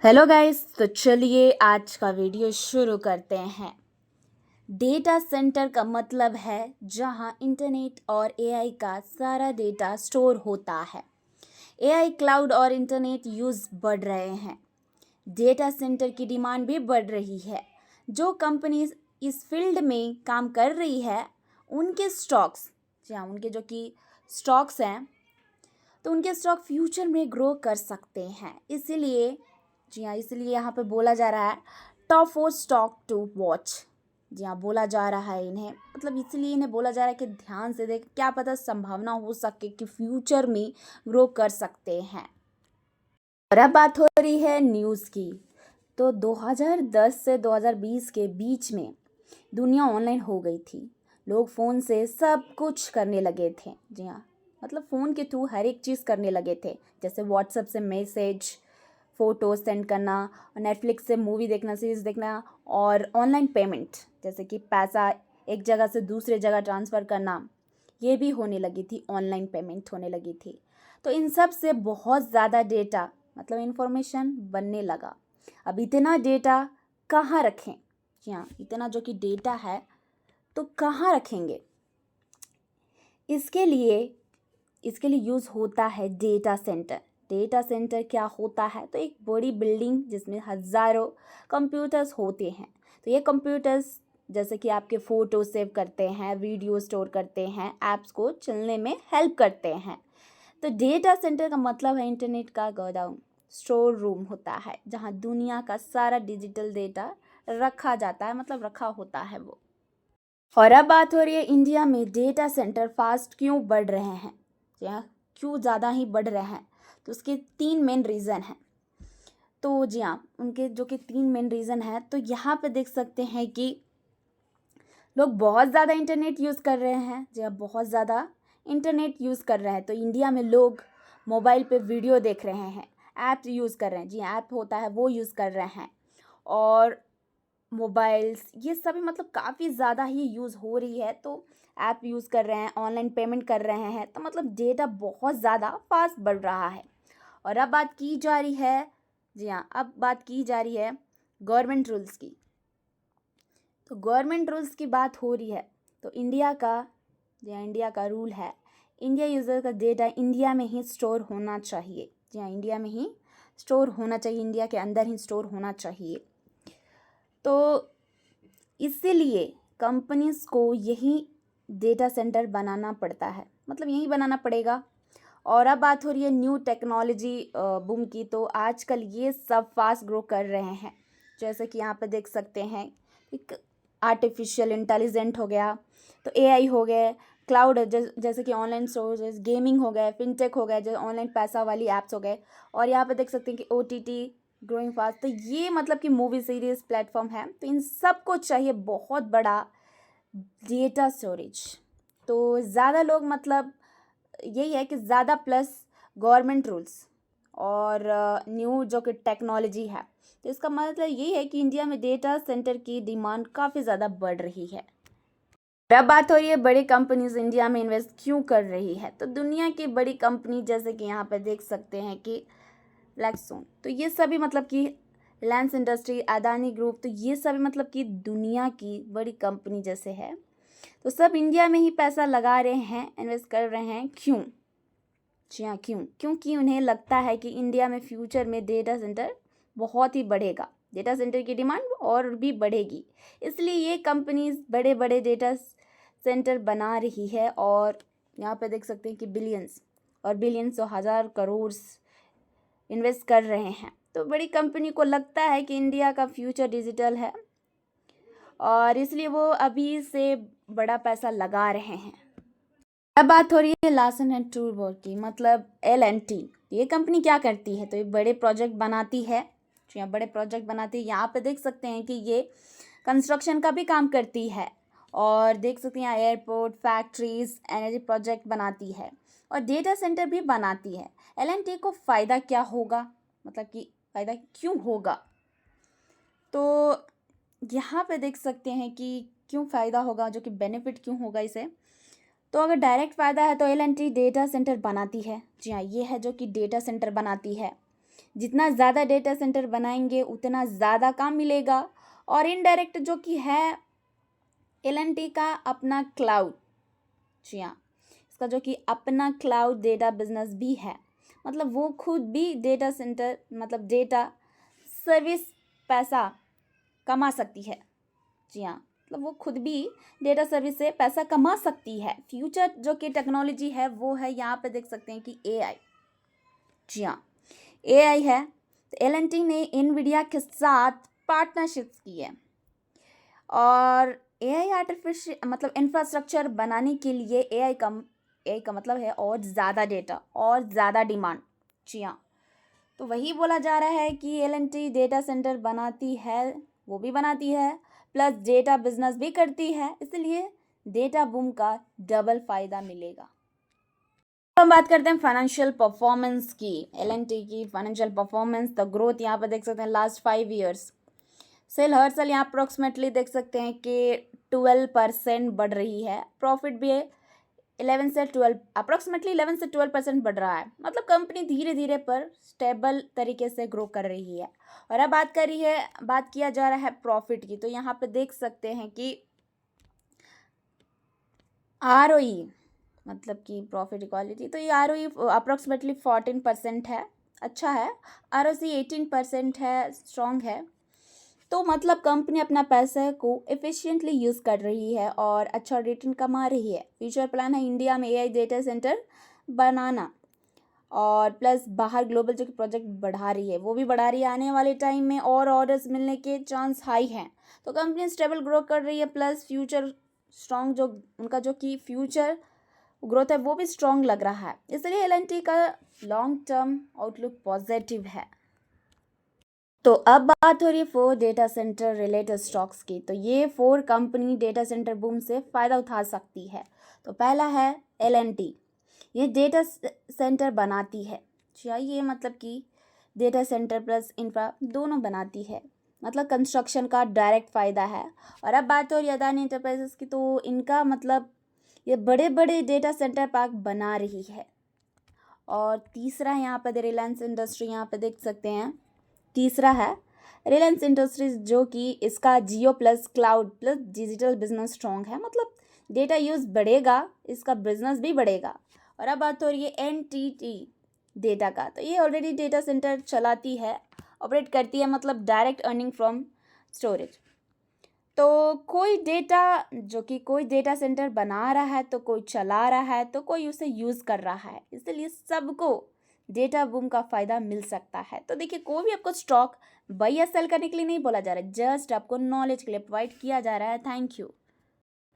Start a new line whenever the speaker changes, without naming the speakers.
Hello guys, तो चलिए आज का वीडियो शुरू करते हैं। डेटा सेंटर का मतलब है जहां इंटरनेट और एआई का सारा डेटा स्टोर होता है। एआई, क्लाउड और इंटरनेट यूज़ बढ़ रहे हैं। डेटा सेंटर की डिमांड भी बढ़ रही है। जो कंपनीज इस फील्ड में काम कर रही है उनके स्टॉक्स, जी हाँ, उनके जो कि स्टॉक्स हैं, तो उनके स्टॉक फ्यूचर में ग्रो कर सकते हैं। इसीलिए जी हाँ, इसलिए यहाँ पे बोला जा रहा है टॉप 4 स्टॉक टू वॉच। जी हाँ, बोला जा रहा है इन्हें, मतलब इसलिए इन्हें बोला जा रहा है कि ध्यान से देख, क्या पता संभावना हो सके कि फ्यूचर में ग्रो कर सकते हैं। और अब बात हो रही है न्यूज़ की। तो 2010 से 2020 के बीच में दुनिया ऑनलाइन हो गई थी। लोग फ़ोन से सब कुछ करने लगे थे। जी हाँ, मतलब फ़ोन के थ्रू हर एक चीज़ करने लगे थे, जैसे व्हाट्सएप से मैसेज, फ़ोटो सेंड करना, नेटफ्लिक्स से मूवी देखना, सीरीज़ देखना, और ऑनलाइन पेमेंट जैसे कि पैसा एक जगह से दूसरे जगह ट्रांसफ़र करना, ये भी होने लगी थी, ऑनलाइन पेमेंट होने लगी थी। तो इन सब से बहुत ज़्यादा डेटा, मतलब इन्फॉर्मेशन बनने लगा। अब इतना डेटा कहाँ रखें? जी हाँ, इतना जो कि डेटा है तो कहाँ रखेंगे? इसके लिए यूज़ होता है डेटा सेंटर। डेटा सेंटर क्या होता है? तो एक बड़ी बिल्डिंग जिसमें हज़ारों कंप्यूटर्स होते हैं। तो ये कंप्यूटर्स जैसे कि आपके फ़ोटो सेव करते हैं, वीडियो स्टोर करते हैं, ऐप्स को चलने में हेल्प करते हैं। तो डेटा सेंटर का मतलब है इंटरनेट का गोडाउन, स्टोर रूम होता है, जहाँ दुनिया का सारा डिजिटल डेटा रखा जाता है, मतलब रखा होता है वो। और अब बात हो रही है इंडिया में डेटा सेंटर फास्ट क्यों बढ़ रहे हैं, या क्यों ज़्यादा ही बढ़ रहे हैं? तो उसके 3 मेन रीज़न हैं। तो जी हाँ, उनके जो कि 3 मेन रीज़न है, तो यहाँ पे देख सकते हैं कि लोग बहुत ज़्यादा इंटरनेट यूज़ कर रहे हैं। जी हाँ, बहुत ज़्यादा इंटरनेट यूज़ कर रहे हैं। तो इंडिया में लोग मोबाइल पे वीडियो देख रहे हैं, ऐप यूज़ कर रहे हैं। जी हाँ, ऐप होता है वो यूज़ कर रहे हैं, और मोबाइल्स ये सभी मतलब काफ़ी ज़्यादा ही यूज़ हो रही है। तो ऐप यूज़ कर रहे हैं, ऑनलाइन पेमेंट कर रहे हैं, तो मतलब डेटा बहुत ज़्यादा फास्ट बढ़ रहा है। और अब बात की जा रही है, जी हाँ, अब बात की जा रही है गवर्नमेंट रूल्स की। तो गवर्नमेंट रूल्स की बात हो रही है, तो इंडिया का, जी हाँ, इंडिया का रूल है, इंडिया यूज़र का डेटा इंडिया में ही स्टोर होना चाहिए। जी हाँ, इंडिया में ही स्टोर होना चाहिए, इंडिया के अंदर ही स्टोर होना चाहिए। तो इसीलिए कंपनीज को यही डेटा सेंटर बनाना पड़ता है, मतलब यही बनाना पड़ेगा। और अब बात हो रही है न्यू टेक्नोलॉजी बूम की। तो आजकल ये सब फास्ट ग्रो कर रहे हैं, जैसे कि यहाँ पे देख सकते हैं, एक आर्टिफिशियल इंटेलिजेंट हो गया, तो एआई हो गए, क्लाउड जैसे कि ऑनलाइन स्टोरेज, गेमिंग हो गए, फिनटेक हो गए, जो ऑनलाइन पैसा वाली ऐप्स हो गए, और यहाँ पे देख सकते हैं कि ओटीटी ग्रोइंग फास्ट। तो ये मतलब कि मूवी सीरीज प्लेटफॉर्म है, तो इन सबको चाहिए बहुत बड़ा डेटा स्टोरेज। तो ज़्यादा लोग, मतलब यही है कि ज़्यादा प्लस गवर्नमेंट रूल्स और न्यू जो कि टेक्नोलॉजी है, तो इसका मतलब यही है कि इंडिया में डेटा सेंटर की डिमांड काफ़ी ज़्यादा बढ़ रही है। और अब बात हो रही है बड़ी कंपनीज इंडिया में इन्वेस्ट क्यों कर रही है। तो दुनिया की बड़ी कंपनी जैसे कि यहाँ पे देख सकते हैं कि ब्लैकस्टोन, तो ये सभी मतलब कि रिलायंस इंडस्ट्री, अदानी ग्रुप, तो ये सभी मतलब कि दुनिया की बड़ी कंपनी जैसे है, तो सब इंडिया में ही पैसा लगा रहे हैं, इन्वेस्ट कर रहे हैं। क्यों? जी हाँ, क्यों? क्योंकि उन्हें लगता है कि इंडिया में फ्यूचर में डेटा सेंटर बहुत ही बढ़ेगा, डेटा सेंटर की डिमांड और भी बढ़ेगी। इसलिए ये कंपनीज बड़े बड़े डेटा सेंटर बना रही है, और यहाँ पे देख सकते हैं कि बिलियंस और बिलियंस और हज़ार करोड़ इन्वेस्ट कर रहे हैं। तो बड़ी कंपनी को लगता है कि इंडिया का फ्यूचर डिजिटल है, और इसलिए वो अभी से बड़ा पैसा लगा रहे हैं। अब बात हो रही है लार्सन एंड टूब्रो की, मतलब L&T। ये कंपनी क्या करती है? तो ये बड़े प्रोजेक्ट बनाती है, जो यहाँ बड़े प्रोजेक्ट बनाती है। यहाँ पे देख सकते हैं कि ये कंस्ट्रक्शन का भी काम करती है, और देख सकते हैं यहाँ एयरपोर्ट, फैक्ट्रीज, एनर्जी प्रोजेक्ट बनाती है, और डेटा सेंटर भी बनाती है। L&T को फ़ायदा क्या होगा, मतलब कि फ़ायदा क्यों होगा? तो यहाँ पे देख सकते हैं कि क्यों फ़ायदा होगा, जो कि बेनिफिट क्यों होगा इसे। तो अगर डायरेक्ट फ़ायदा है तो L&T डेटा सेंटर बनाती है। जी हाँ, ये है जो कि डेटा सेंटर बनाती है, जितना ज़्यादा डेटा सेंटर बनाएंगे उतना ज़्यादा काम मिलेगा। और इनडायरेक्ट जो कि है L&T का अपना क्लाउड, जी हाँ, इसका जो कि अपना क्लाउड डेटा बिजनेस भी है, मतलब वो खुद भी डेटा सेंटर मतलब डेटा सर्विस पैसा कमा सकती है। जी हाँ, मतलब वो खुद भी डेटा सर्विस से पैसा कमा सकती है। फ्यूचर जो कि टेक्नोलॉजी है वो है, यहाँ पे देख सकते हैं कि AI। जी हाँ, AI है। तो L&T ने NVIDIA के साथ पार्टनरशिप्स की है और AI आर्टिफिशियल मतलब इंफ्रास्ट्रक्चर बनाने के लिए AI का मतलब है और ज़्यादा डेटा और ज़्यादा डिमांड। जी हाँ, तो वही बोला जा रहा है कि L&T डेटा सेंटर बनाती है, वो भी बनाती है, प्लस डेटा बिजनेस भी करती है, इसलिए डेटा बूम का डबल फायदा मिलेगा। हम बात करते हैं फाइनेंशियल परफॉर्मेंस की, L&T की फाइनेंशियल परफॉर्मेंस। द ग्रोथ यहाँ पर देख सकते हैं लास्ट 5 ईयर्स, सेल हर साल यहाँ अप्रोक्सीमेटली देख सकते हैं कि 12% बढ़ रही है। प्रॉफिट भी 11 से 12% बढ़ रहा है, मतलब कंपनी धीरे धीरे पर स्टेबल तरीके से ग्रो कर रही है। और अब बात किया जा रहा है प्रॉफिट की, तो यहाँ पे देख सकते हैं कि ROE मतलब कि प्रॉफिट इक्वालिटी, तो ये ROE अप्रोक्सीमेटली 14% है, अच्छा है। ROC 18% है, स्ट्रॉन्ग है। तो मतलब कंपनी अपना पैसे को एफिशिएंटली यूज़ कर रही है और अच्छा रिटर्न कमा रही है। फ्यूचर प्लान है इंडिया में AI डेटा सेंटर बनाना और प्लस बाहर ग्लोबल जो प्रोजेक्ट बढ़ा रही है वो भी बढ़ा रही है। आने वाले टाइम में और ऑर्डर्स मिलने के चांस हाई हैं, तो कंपनी स्टेबल ग्रो कर रही है, प्लस फ्यूचर स्ट्रॉन्ग जो उनका जो कि फ्यूचर ग्रोथ है वो भी स्ट्रॉन्ग लग रहा है, इसलिए L&T का लॉन्ग टर्म आउटलुक पॉजिटिव है। तो अब बात हो रही है 4 डेटा सेंटर रिलेटेड स्टॉक्स की। तो ये 4 कंपनी डेटा सेंटर बूम से फ़ायदा उठा सकती है। तो पहला है L&T, ये डेटा सेंटर बनाती है, चाहिए मतलब कि डेटा सेंटर प्लस इंफ्रा दोनों बनाती है, मतलब कंस्ट्रक्शन का डायरेक्ट फ़ायदा है। और अब बात हो रही है अदानी इंटरप्राइजेस की, तो इनका मतलब ये बड़े बड़े डेटा सेंटर पार्क बना रही है। और तीसरा है यहाँ पर रिलायंस इंडस्ट्री, यहाँ पे देख सकते हैं तीसरा है रिलायंस इंडस्ट्रीज, जो कि इसका Jio plus cloud plus digital business strong है, मतलब डेटा यूज़ बढ़ेगा, इसका बिजनेस भी बढ़ेगा। और अब बात हो रही है NTT डेटा का, तो ये ऑलरेडी डेटा सेंटर चलाती है, ऑपरेट करती है, मतलब डायरेक्ट अर्निंग फ्रॉम स्टोरेज। तो कोई डेटा सेंटर बना रहा है, तो कोई चला रहा है, तो कोई उसे यूज़ कर रहा है, इसलिए सबको डेटा बूम का फ़ायदा मिल सकता है। तो देखिए, कोई भी आपको स्टॉक बाई या सेल करने के लिए नहीं बोला जा रहा है, जस्ट आपको नॉलेज के लिए प्रोवाइड किया जा रहा है। Thank you.